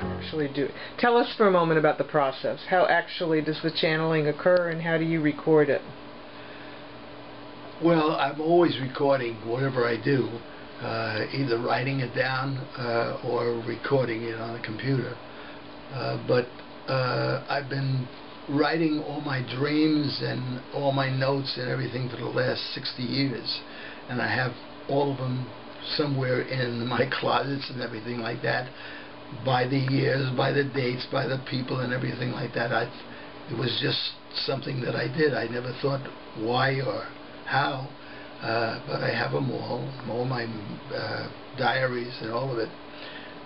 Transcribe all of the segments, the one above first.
Actually do. Tell us for a moment about the process. How actually does the channeling occur, and how do you record it? Well, I'm always recording whatever I do, either writing it down or recording it on a computer. But I've been writing all my dreams and all my notes and everything for the last 60 years, and I have all of them somewhere in my closets and everything like that, by the years, by the dates, by the people and everything like that. It was just something that I did. I never thought why or how, but I have them all my diaries and all of it.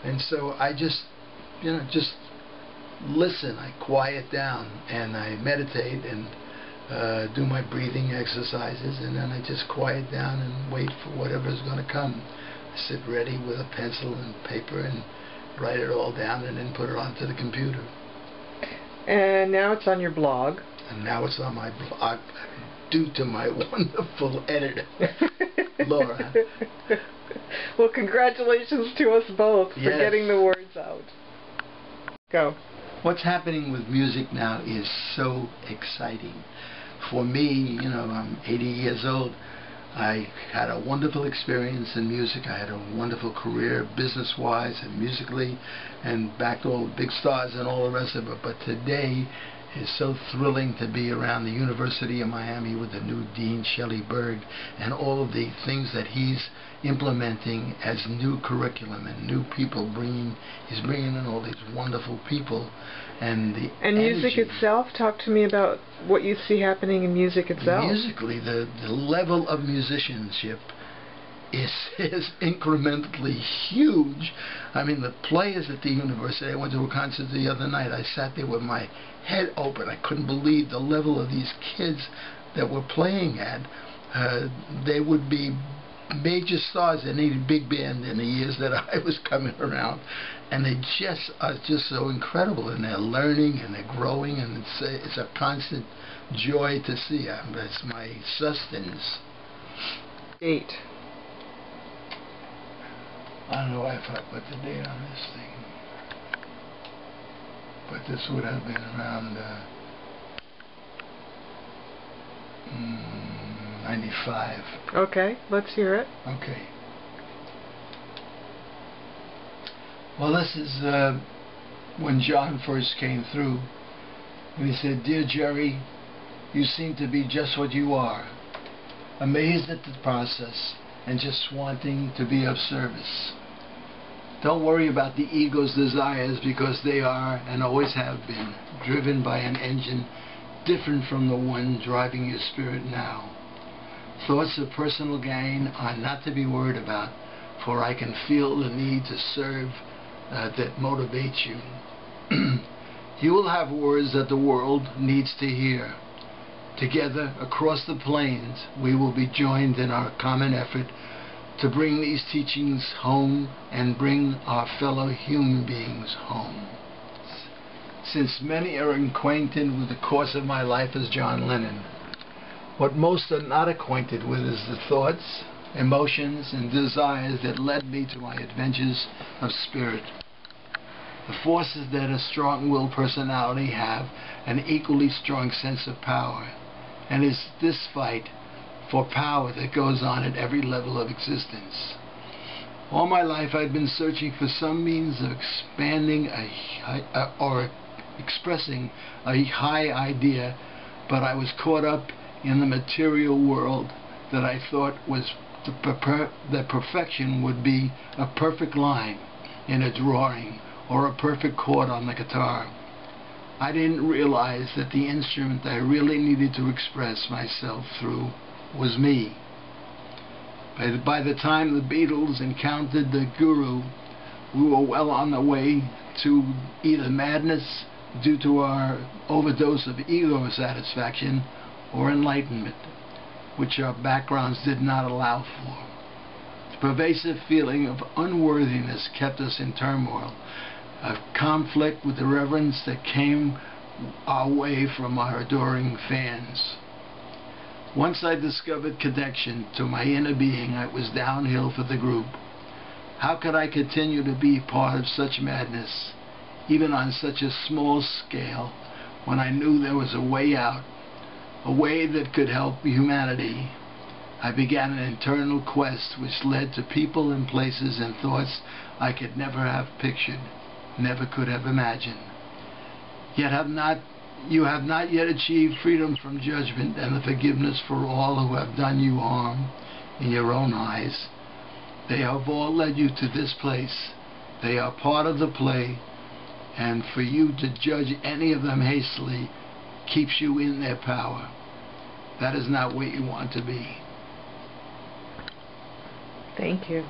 And so I just listen. I quiet down and I meditate and do my breathing exercises, and then I just quiet down and wait for whatever's going to come. I sit ready with a pencil and paper and write it all down and then put it onto the computer. And now it's on your blog. And now it's on my blog, due to my wonderful editor, Laura. Well, congratulations to us both for Yes. getting the words out. Go. What's happening with music now is so exciting. For me, I'm 80 years old. I had a wonderful experience in music. I had a wonderful career business-wise and musically, and backed all the big stars and all the rest of it. But today is so thrilling to be around the University of Miami with the new Dean Shelley Berg and all of the things that he's implementing as new curriculum and new people he's bringing in all these wonderful people, and the music itself. Talk to me about what you see happening in music itself. Musically, the level of musicianship is incrementally huge. I mean, the players at the university, I went to a concert the other night, I sat there with my head open. I couldn't believe the level of these kids that were playing at. They would be major stars in any big band in the years that I was coming around, and they just are just so incredible, and they're learning and they're growing, and it's a constant joy to see. It's my sustenance. 8. I don't know why if I put the date on this thing, but this would have been around 95. Okay, let's hear it. Okay. Well, this is when John first came through, and he said, "Dear Jerry, you seem to be just what you are, amazed at the process and just wanting to be of service. Don't worry about the ego's desires, because they are and always have been driven by an engine different from the one driving your spirit now. Thoughts of personal gain are not to be worried about, for I can feel the need to serve that motivates you. You will have words that the world needs to hear. Together, across the plains, we will be joined in our common effort to bring these teachings home and bring our fellow human beings home. Since many are acquainted with the course of my life as John Lennon, what most are not acquainted with is the thoughts, emotions, and desires that led me to my adventures of spirit. The forces that a strong-willed personality have an equally strong sense of power, and it's this fight for power that goes on at every level of existence. All my life I've been searching for some means of expanding or expressing a high idea, but I was caught up in the material world that I thought was that perfection would be a perfect line in a drawing or a perfect chord on the guitar. I didn't realize that the instrument I really needed to express myself through was me. By the time the Beatles encountered the Guru, we were well on the way to either madness due to our overdose of ego satisfaction or enlightenment, which our backgrounds did not allow for. The pervasive feeling of unworthiness kept us in turmoil, a conflict with the reverence that came our way from our adoring fans. Once I discovered connection to my inner being, I was downhill for the group. How could I continue to be part of such madness, even on such a small scale, when I knew there was a way out, a way that could help humanity? I began an internal quest which led to people and places and thoughts I could never have pictured, never could have imagined. Yet you have not yet achieved freedom from judgment and the forgiveness for all who have done you harm in your own eyes. They have all led you to this place. They are part of the play, and for you to judge any of them hastily keeps you in their power. That is not what you want to be. Thank you.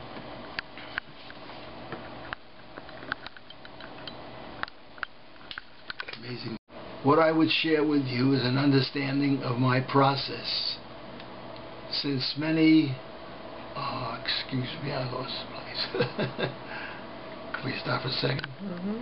Amazing. What I would share with you is an understanding of my process. Since many... excuse me, I lost the place. Can we stop for a second? Mm-hmm.